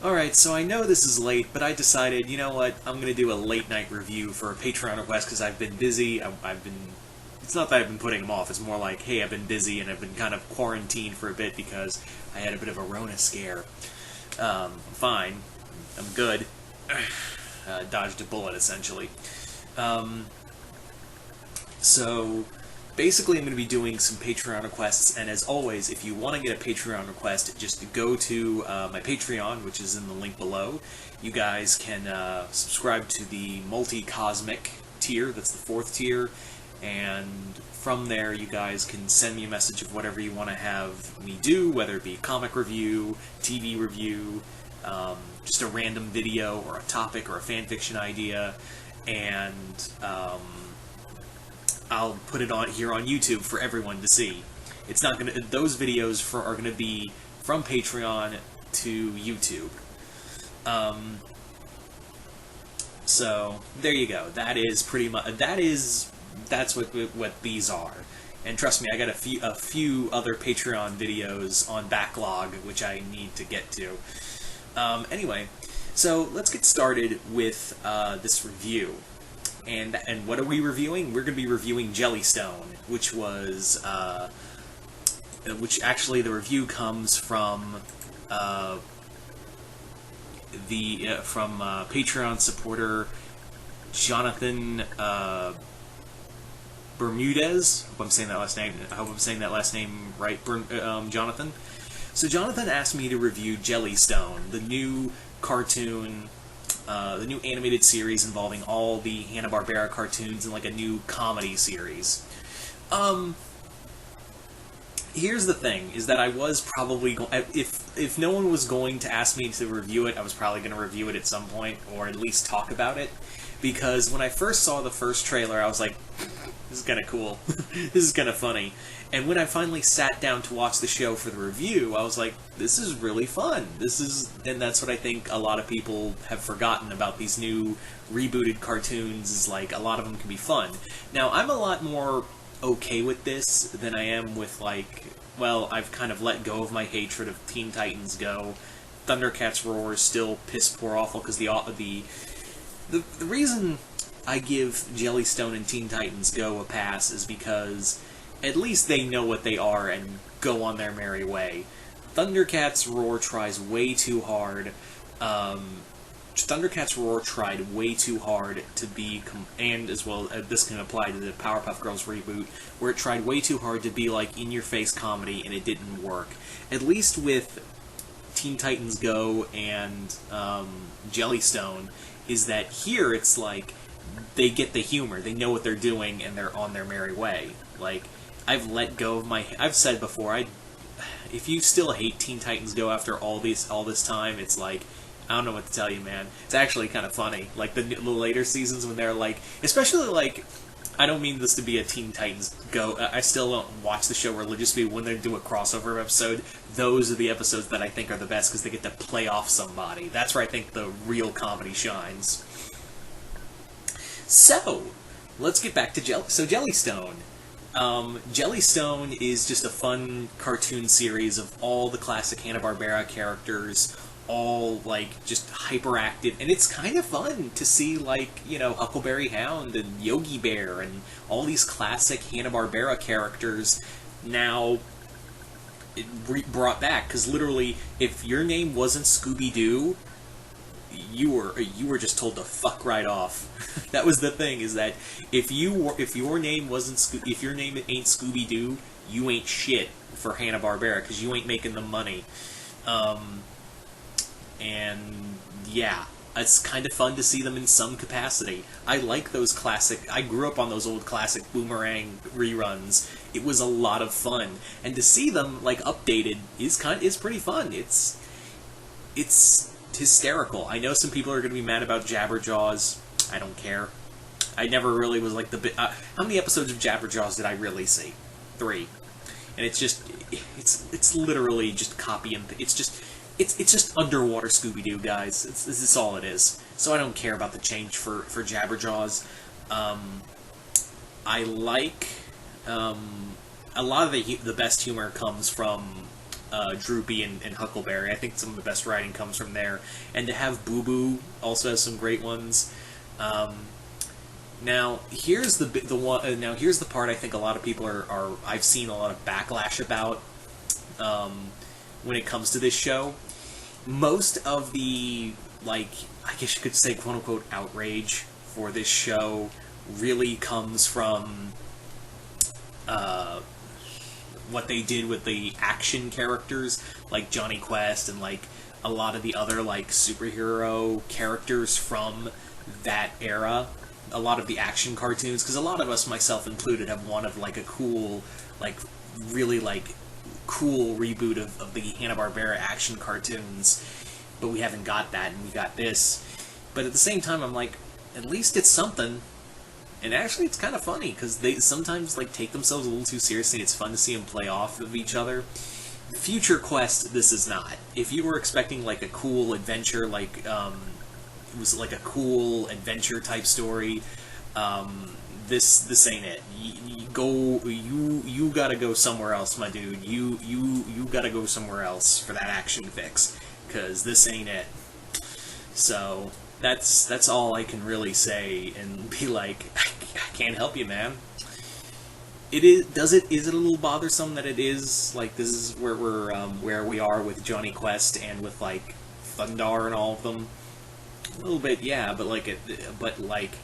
Alright, so I know this is late, but I decided, you know what, I'm gonna do a late night review for a Patreon request because I've been busy. I've been. It's not that I've been putting them off, it's more like, hey, I've been busy and I've been kind of quarantined for a bit because I had a bit of a Rona scare. I'm fine. I'm good. Dodged a bullet, essentially. So, basically I'm going to be doing some Patreon requests, and as always, if you want to get a Patreon request, just go to my Patreon, which is in the link below. You guys can subscribe to the multi-cosmic tier, that's the 4th tier, and from there you guys can send me a message of whatever you want to have me do, whether it be comic review, TV review, just a random video, or a topic, or a fanfiction idea, and I'll put it on here on YouTube for everyone to see. It's not gonna; those videos are gonna be from Patreon to YouTube. So there you go. That is pretty much that's what these are. And trust me, I got a few other Patreon videos on backlog which I need to get to. Anyway, so let's get started with this review. And what are we reviewing? We're going to be reviewing Jellystone, which was which actually the review comes from Patreon supporter Jonathan Bermudez. I hope I'm saying that last name right, Jonathan. So Jonathan asked me to review Jellystone, the new cartoon, the new animated series involving all the Hanna-Barbera cartoons and like a new comedy series. Here's the thing, is that I was probably if no one was going to ask me to review it, I was probably going to review it at some point, or at least talk about it, because when I first saw the first trailer, I was like, this is kind of cool, this is kind of funny, and when I finally sat down to watch the show for the review, I was like, this is really fun, and that's what I think a lot of people have forgotten about these new rebooted cartoons, is like, a lot of them can be fun. Now, I'm a lot more okay with this than I am with, like, well, I've kind of let go of my hatred of Teen Titans Go. Thundercats Roar is still piss poor awful, because the reason I give Jellystone and Teen Titans Go a pass is because at least they know what they are and go on their merry way. Thundercats Roar tries way too hard. Thundercats Roar tried way too hard to be, and as well, this can apply to the Powerpuff Girls reboot, where it tried way too hard to be like in-your-face comedy, and it didn't work. At least with Teen Titans Go and Jellystone, is that here it's like, they get the humor, they know what they're doing, and they're on their merry way. Like, I've let go of I've said before, if you still hate Teen Titans Go after all this time, it's like, I don't know what to tell you, man. It's actually kind of funny. Like, the later seasons when they're like, especially like, I don't mean this to be a Teen Titans Go, I still don't watch the show religiously, when they do a crossover episode, those are the episodes that I think are the best, because they get to play off somebody. That's where I think the real comedy shines. So, let's get back to Jellystone. Jellystone is just a fun cartoon series of all the classic Hanna-Barbera characters, all, like, just hyperactive, and it's kind of fun to see, like, you know, Huckleberry Hound and Yogi Bear and all these classic Hanna-Barbera characters now brought back, because literally, if your name wasn't Scooby-Doo, you were just told to fuck right off. That was the thing, is that if your name ain't Scooby-Doo, you ain't shit for Hanna-Barbera, because you ain't making the money. And yeah, it's kind of fun to see them in some capacity. I like those I grew up on those old classic Boomerang reruns. It was a lot of fun, and to see them like updated is pretty fun. It's hysterical. I know some people are going to be mad about Jabberjaws. I don't care. I never really was like how many episodes of Jabberjaws did I really see? 3. And it's literally just copy and it's just underwater Scooby-Doo, guys. This is all it is. So I don't care about the change for Jabberjaws. I like a lot of the best humor comes from Droopy and Huckleberry. I think some of the best writing comes from there. And to have Boo Boo also has some great ones. Now here's the one. Now here's the part I think a lot of people are I've seen a lot of backlash about when it comes to this show. Most of the, like, I guess you could say quote unquote outrage for this show really comes from what they did with the action characters, like Johnny Quest and like a lot of the other like superhero characters from that era. A lot of the action cartoons, because a lot of us, myself included, have wanted like a cool, like really like cool reboot of the Hanna-Barbera action cartoons, but we haven't got that, and we got this. But at the same time, I'm like, at least it's something. And actually, it's kind of funny, because they sometimes like take themselves a little too seriously. It's fun to see them play off of each other. Future Quest, this is not. If you were expecting like a cool adventure, like it was like a cool adventure type story, this ain't it. You gotta go somewhere else, my dude. You gotta go somewhere else for that action fix, because this ain't it. So that's all I can really say, and be like, I can't help you, man. Is it a little bothersome that it is like this is where we are with Johnny Quest and with like Thundar and all of them? A little bit, yeah, but like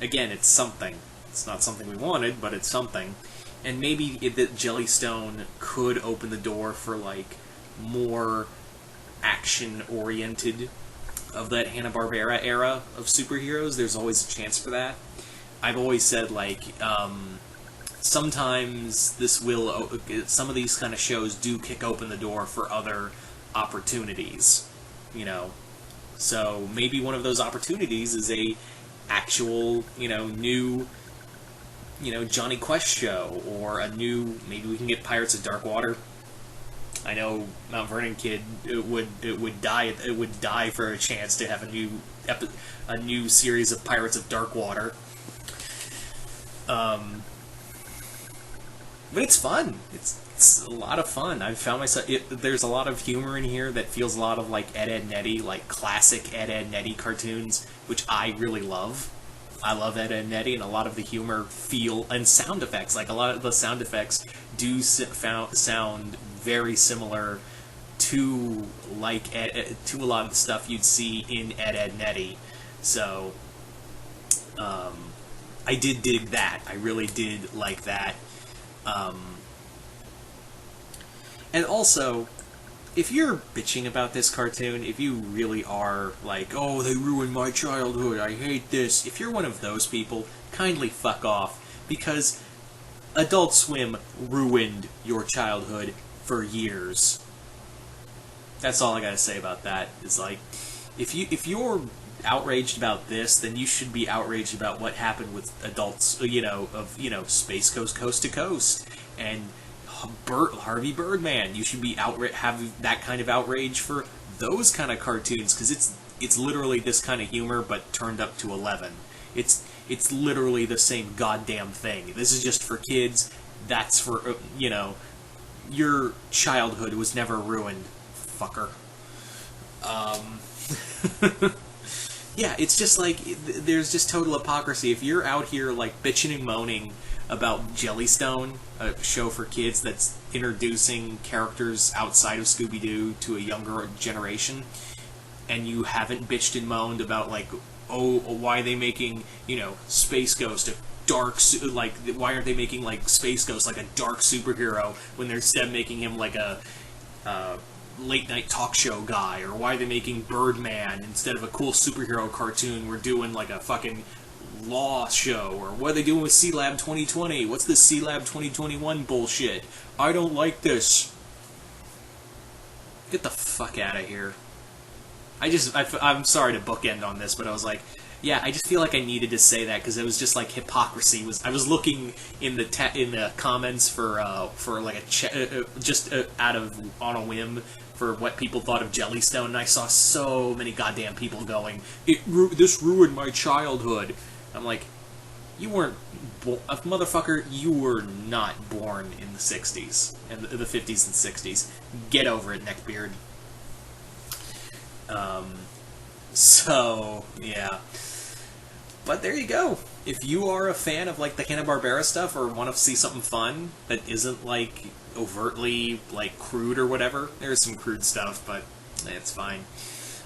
again, it's something. It's not something we wanted, but it's something. And maybe that Jellystone could open the door for like more action-oriented of that Hanna-Barbera era of superheroes. There's always a chance for that. I've always said like sometimes some of these kind of shows do kick open the door for other opportunities, you know. So maybe one of those opportunities is a actual, new, Johnny Quest show, or a new, maybe we can get Pirates of Darkwater. I know Mount Vernon Kid would die for a chance to have a new series of Pirates of Darkwater. But it's fun. It's a lot of fun. I've found myself... there's a lot of humor in here that feels a lot of like Ed, Edd n Eddy, like classic Ed, Edd n Eddy cartoons, which I really love. I love Ed, Edd n Eddy, and a lot of the humor and sound effects. Like a lot of the sound effects do sound very similar to to a lot of the stuff you'd see in Ed, Edd n Eddy. So I did dig that. I really did like that. And also, if you're bitching about this cartoon, if you really are like, oh, they ruined my childhood, I hate this, if you're one of those people, kindly fuck off, because Adult Swim ruined your childhood for years. That's all I gotta say about that. Is like, if you're outraged about this, then you should be outraged about what happened with adults, Space Ghost Coast to Coast, and Harvey Birdman. You should be have that kind of outrage for those kind of cartoons, because it's literally this kind of humor, but turned up to 11. It's literally the same goddamn thing. This is just for kids. That's for, your childhood was never ruined, fucker. Yeah, it's just like, there's just total hypocrisy. If you're out here, like, bitching and moaning about Jellystone, a show for kids that's introducing characters outside of Scooby-Doo to a younger generation, and you haven't bitched and moaned about, like, oh, why are they making, Space Ghost a dark, like, why aren't they making, like, Space Ghost like a dark superhero when they're instead making him like a late-night talk show guy, or why are they making Birdman instead of a cool superhero cartoon? We're doing like a fucking law show, or what are they doing with C-Lab 2020? What's this C-Lab 2021 bullshit? I don't like this. Get the fuck out of here. I'm sorry to bookend on this, but I was like, yeah, I just feel like I needed to say that, because it was just like hypocrisy. I was looking in the comments for like on a whim for what people thought of Jellystone, and I saw so many goddamn people going, this ruined my childhood. I'm like, You weren't, motherfucker. You were not born in the '60s and the '50s and '60s. Get over it, neckbeard. So yeah. But there you go. If you are a fan of like the Hanna-Barbera stuff or want to see something fun that isn't like overtly like crude or whatever, there's some crude stuff, but it's fine.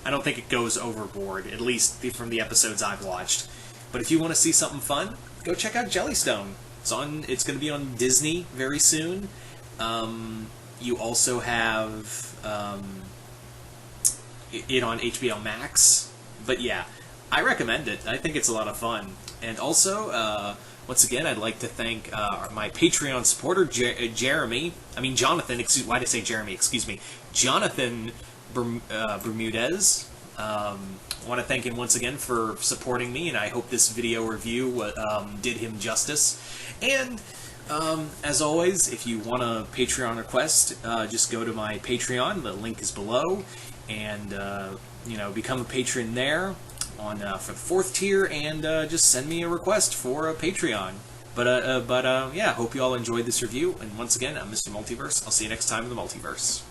I don't think it goes overboard, at least from the episodes I've watched. But if you want to see something fun, go check out Jellystone. It's going to be on Disney very soon. You also have it on HBO Max. But yeah, I recommend it. I think it's a lot of fun. And also, once again, I'd like to thank my Patreon supporter, Jonathan. Why did I say Jeremy? Excuse me. Jonathan Bermudez. I want to thank him once again for supporting me, and I hope this video review did him justice. And as always, if you want a Patreon request, just go to my Patreon. The link is below, and become a patron there for the 4th tier, and just send me a request for a Patreon. But yeah, hope you all enjoyed this review. And once again, I'm Mr. Multiverse. I'll see you next time in the Multiverse.